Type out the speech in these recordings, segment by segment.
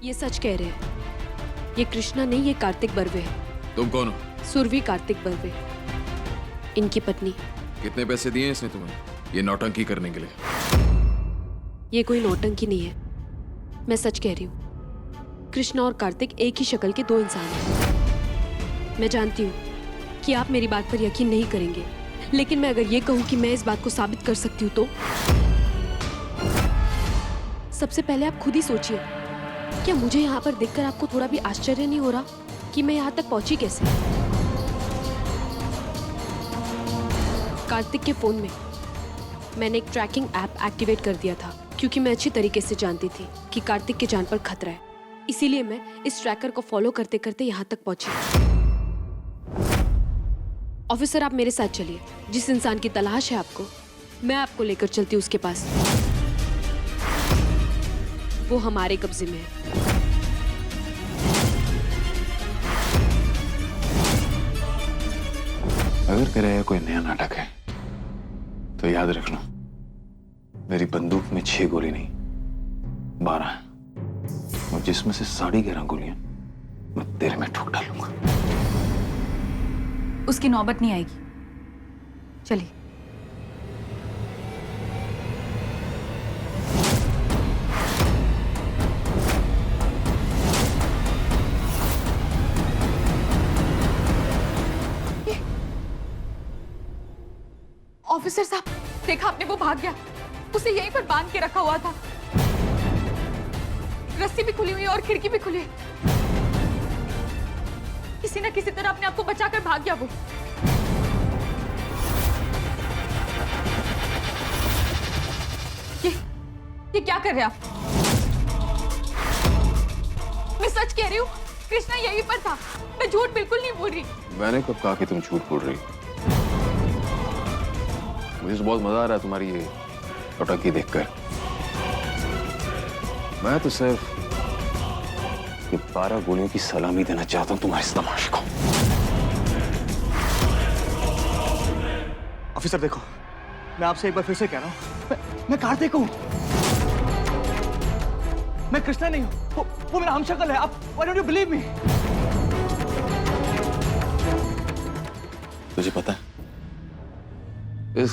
ये सच कह रहे हैं। ये कृष्णा नहीं, ये कार्तिक बर्वे है। तुम कौन हो? सुरभि कार्तिक बर्वे, इनकी पत्नी। कितने पैसे दिए इसने तुम्हें ये नौटंकी करने के लिए? ये कोई नौटंकी नहीं है, मैं सच कह रही हूँ। कृष्णा और कार्तिक एक ही शक्ल के दो इंसान हैं। मैं जानती हूँ कि आप मेरी बात पर यकीन नहीं करेंगे, लेकिन मैं अगर ये कहूँ कि मैं इस बात को साबित कर सकती हूँ तो सबसे पहले आप खुद ही सोचिए, क्या मुझे यहाँ पर देखकर आपको थोड़ा भी आश्चर्य नहीं हो रहा कि मैं यहाँ तक पहुंची कैसे? कार्तिक के फोन में मैंने एक ट्रैकिंग ऐप एक्टिवेट कर दिया था, क्योंकि मैं अच्छी तरीके से जानती थी कि कार्तिक की जान पर खतरा है। इसीलिए मैं इस ट्रैकर को फॉलो करते करते यहाँ तक पहुंची। ऑफिसर, आप मेरे साथ चलिए। जिस इंसान की तलाश है आपको, मैं आपको लेकर चलती हूँ उसके पास। वो हमारे कब्जे में है। अगर तेरा यह कोई नया नाटक है तो याद रखना, मेरी बंदूक में 6 गोली नहीं 12 है, और जिसमें से 11.5 गोलियां मैं तेरे में ठोक डालूंगा। उसकी नौबत नहीं आएगी। चलिए। ऑफिसर साहब, देखा आपने, वो भाग गया। उसे यहीं पर बांध के रखा हुआ था। रस्सी भी खुली हुई है और खिड़की भी खुली है। किसी न किसी तरह अपने आप को बचाकर भाग गया वो। ये क्या कर रहे हैं आप? मैं सच कह रही हूँ, कृष्णा यहीं पर था। मैं झूठ बिल्कुल नहीं बोल रही। मैंने कब कहा कि तुम झूठ बोल रही? मुझे तो बहुत मजा आ रहा है तुम्हारी ये नौटंकी देखकर। मैं तो सिर्फ ये 12 गोलियों की सलामी देना चाहता हूं तुम्हारे इस तमाशे को। ऑफिसर देखो, मैं आपसे एक बार फिर से कह रहा हूं, मैं कार्तिक हूं, मैं कृष्णा नहीं हूं। वो मेरा हमशक्ल है। आप why don't you believe me? तुझे पता है इस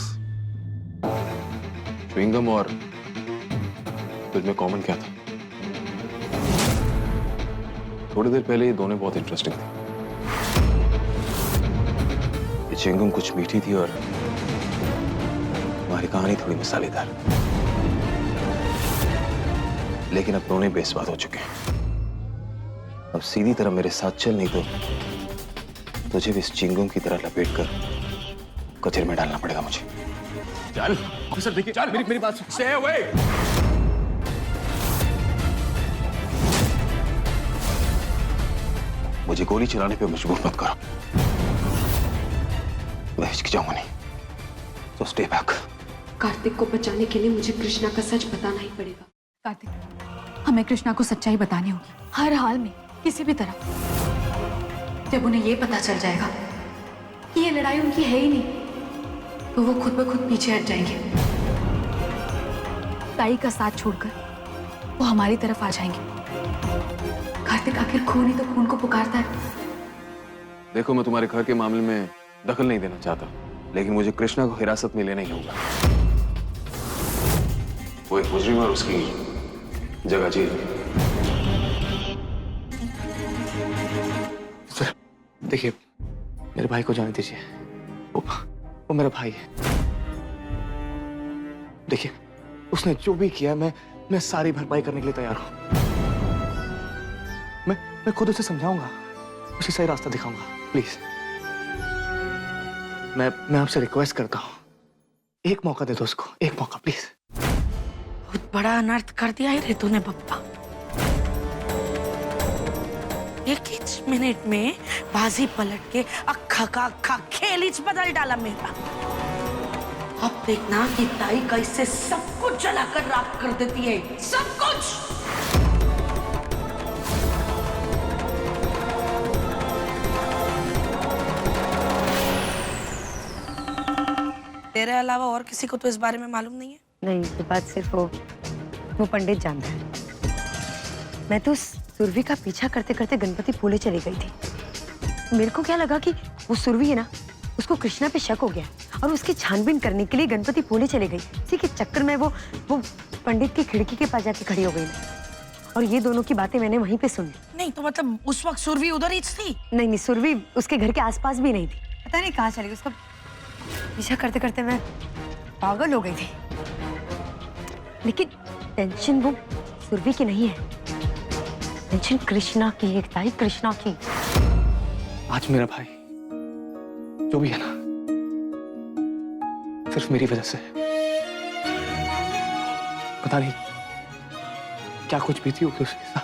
च्युइंगम और तुझ में कॉमन क्या था? थोड़ी देर पहले ये दोनों बहुत इंटरेस्टिंग थे। ये च्युइंगम कुछ मीठी थी और हमारी कहानी थोड़ी मसालेदार, लेकिन अब दोनों बेसबात हो चुके हैं। अब सीधी तरह मेरे साथ चल, नहीं तो तुझे भी इस च्युइंगम की तरह लपेट कर कचरे में डालना पड़ेगा मुझे। चल ऑफिसर, देखिए, चल मेरी बात सुन। Stay away! मुझे गोली चलाने पे मजबूर मत करो। मैं हिचकिचाऊंगा नहीं, तो स्टे बैक। कार्तिक को बचाने के लिए मुझे कृष्णा का सच बताना ही पड़ेगा। कार्तिक, हमें कृष्णा को सच्चाई बतानी होगी, हर हाल में, किसी भी तरह। जब उन्हें ये पता चल जाएगा कि ये लड़ाई उनकी है ही नहीं, तो वो खुद ब खुद पीछे हट जाएंगे। ताई का साथ छोड़कर वो हमारी तरफ आ जाएंगे। कार्तिक आखिर खून ही तो खून को पुकारता है। देखो, मैं तुम्हारे घर के मामले में दखल नहीं देना चाहता, लेकिन मुझे कृष्णा को हिरासत में लेना ही होगा। वो एक मुजरिम और उसकी जगह जेल में। सर देखिए, मेरे भाई को जाने दीजिए। वो मेरा भाई है। देखिए, उसने जो भी किया, मैं सारी भरपाई करने के लिए तैयार हूं। मैं खुद उसे समझाऊंगा, उसे सही रास्ता दिखाऊंगा। प्लीज, मैं आपसे रिक्वेस्ट करता हूं, एक मौका दे दो उसको, एक मौका प्लीज। बहुत बड़ा अनर्थ कर दिया है रे तूने बप्पा। एक ही मिनट में बाजी पलट के अक्खा का अक्खा खेल ही बदल डाला मेरा। अब देखना कि ताई कैसे सब कुछ जलाकर राख कर देती है, सब कुछ। तेरे अलावा और किसी को तो इस बारे में मालूम नहीं है? नहीं, ये बात सिर्फ वो पंडित जानता है। मैं तो सुरभि का पीछा करते करते गणपति पूले चली गई थी। मेरे को क्या लगा कि वो सुरभि है ना, उसको कृष्णा पे शक हो गया और उसकी छानबीन करने के लिए गणपति पूले चले गई। इसी के चक्कर में वो पंडित की खिड़की के पास जाके खड़ी हो गई और ये दोनों की बातें मैंने वहीं पे सुन ली। नहीं तो मतलब उस वक्त सुरभि उधर ही थी? नहीं, सुरभि उसके घर के आसपास भी नहीं थी। पता नहीं कहाँ चली गई। उसका पीछा करते करते मैं पागल हो गई थी। लेकिन टेंशन वो सुरभि की नहीं है, टेंशन कृष्णा की, एकताई कृष्णा की। आज मेरा भाई जो भी है ना, सिर्फ मेरी वजह से है। पता नहीं क्या कुछ बीती होगी उसके साथ।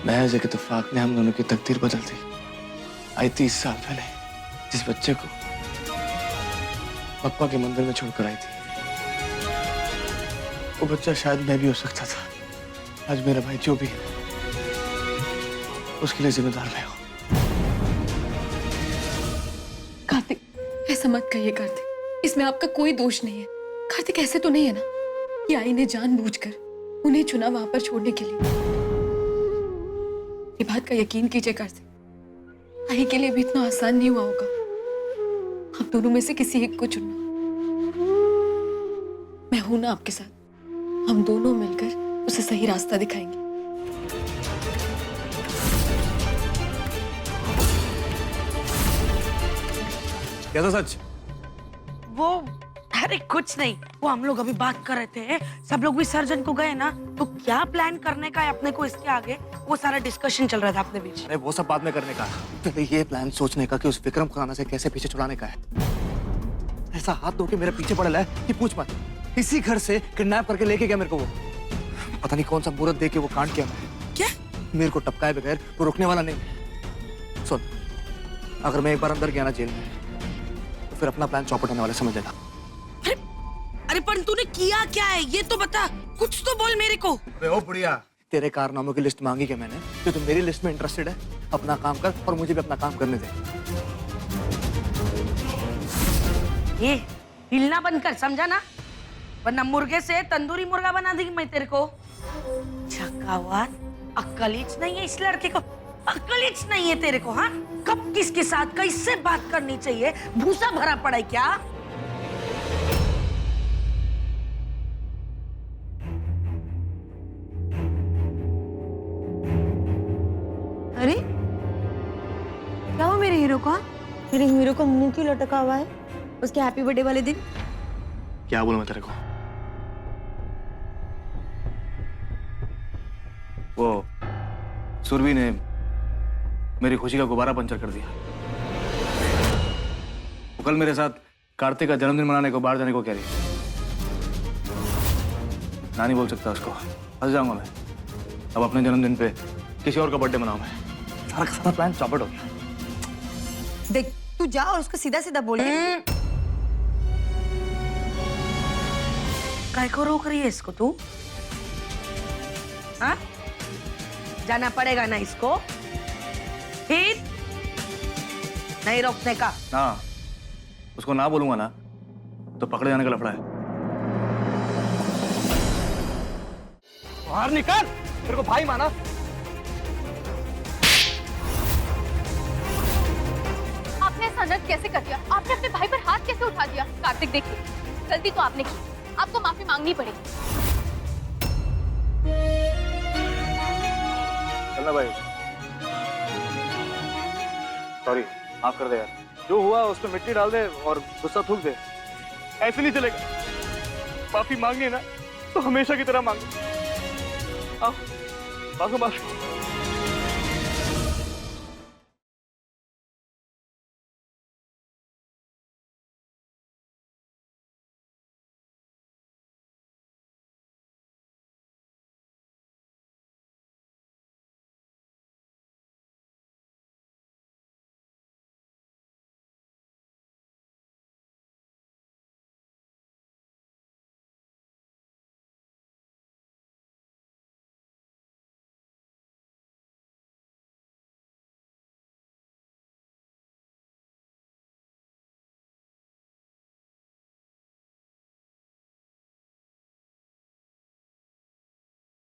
महज एक इत्तेफाक ने हम दोनों की तकदीर बदल दी। आई 30 साल पहले जिस बच्चे को पप्पा के मंदिर में छोड़कर आई थी, वो बच्चा शायद मैं भी हो सकता था। आज मेरा भाई जो भी है उसके लिए जिम्मेदार मैं हूं। कार्तिक, ऐसा मत कहिए कार्तिक, इसमें आपका कोई दोष नहीं है। कार्तिक ऐसे तो नहीं है ना कि आई ने जानबूझकर उन्हें चुना वहां पर छोड़ने के लिए। ये बात का यकीन कीजिए कार्तिक, आई के लिए भी इतना आसान नहीं हुआ होगा। आप दोनों में से किसी एक को चुनना। मैं हूं ना आपके साथ, हम दोनों मिलकर उसे सही रास्ता दिखाएंगे। कैसा सच? वो अरे कुछ नहीं, वो हम लोग अभी बात कर रहे थे, सब लोग विसर्जन को गए ना, तो क्या प्लान करने का है अपने को इसके आगे, वो सारा डिस्कशन चल रहा था अपने बीच। अरे वो सब बाद में करने का, पहले ये प्लान सोचने का कि उस विक्रम खुराना से कैसे पीछे छुड़ाने का है। ऐसा हाथ धो के मेरे पीछे पड़ा है कि पूछ मत। इसी घर से किडनैप करके लेके गया मेरे को वो। पता नहीं कौन सा मुहूर्त दे के वो कांड किया मैं। क्या? मेरे को टपकाए बगैर वो रुकने वाला नहीं। सुन, अगर मैं एक बार अंदर गया ना जेल में, तो फिर अपना प्लान चौपट होने वाला समझ लेना। अरे पर तूने किया क्या है ये तो बता, कुछ तो बोल मेरे को। अबे ओ बुढ़िया, तेरे कारनामों की लिस्ट मांगी क्या मैंने? तो तुम मेरी लिस्ट में इंटरेस्टेड है? अपना काम कर और मुझे भी अपना काम करने दे। ये हिलना बंद कर, समझा ना, वरना मुर्गे से तंदूरी मुर्गा बना देगी मैं तेरे को। चकावात, अक्कलीच नहीं है इस लड़के को, अक्कलीच नहीं है तेरे को। हाँ, कब किसके साथ कैसे बात करनी चाहिए, भूसा भरा पड़ा है क्या? अरे क्या हुआ मेरे हीरो को? मेरे हीरो को मुंह क्यों लटका हुआ है उसके हैप्पी बर्थडे वाले दिन? क्या बोलूं मैं तेरे को? वो सुरभि ने मेरी खुशी का गुब्बारा पंचर कर दिया। वो कल मेरे साथ कार्तिक का जन्मदिन मनाने को बाहर जाने को कह रही है। ना नहीं बोल सकता उसको, फंस जाऊंगा मैं। अब अपने जन्मदिन पे किसी और का बर्थडे मनाऊं मैं। सारा का सारा प्लान चौपट हो गया। देख, तू जा और उसको सीधा सीधा बोल। काय को रोक रही है इसको तू? हाँ, जाना पड़ेगा ना इसको, फिर नहीं रोकने का। ना, उसको ना बोलूंगा ना तो पकड़े जाने का लफड़ा है। बाहर निकल, मेरे को भाई माना। आपने ऐसा नृत्य कैसे कर दिया? आपने अपने भाई पर हाथ कैसे उठा दिया? कार्तिक देखिए, गलती तो आपने की, आपको माफी मांगनी पड़ेगी। चलना भाई, सॉरी, माफ कर दे यार। जो हुआ उस पर मिट्टी डाल दे और गुस्सा थूक दे। ऐसे नहीं चलेगा, माफी मांगनी है ना तो हमेशा की तरह मांगो। आओ, मांगो माफी।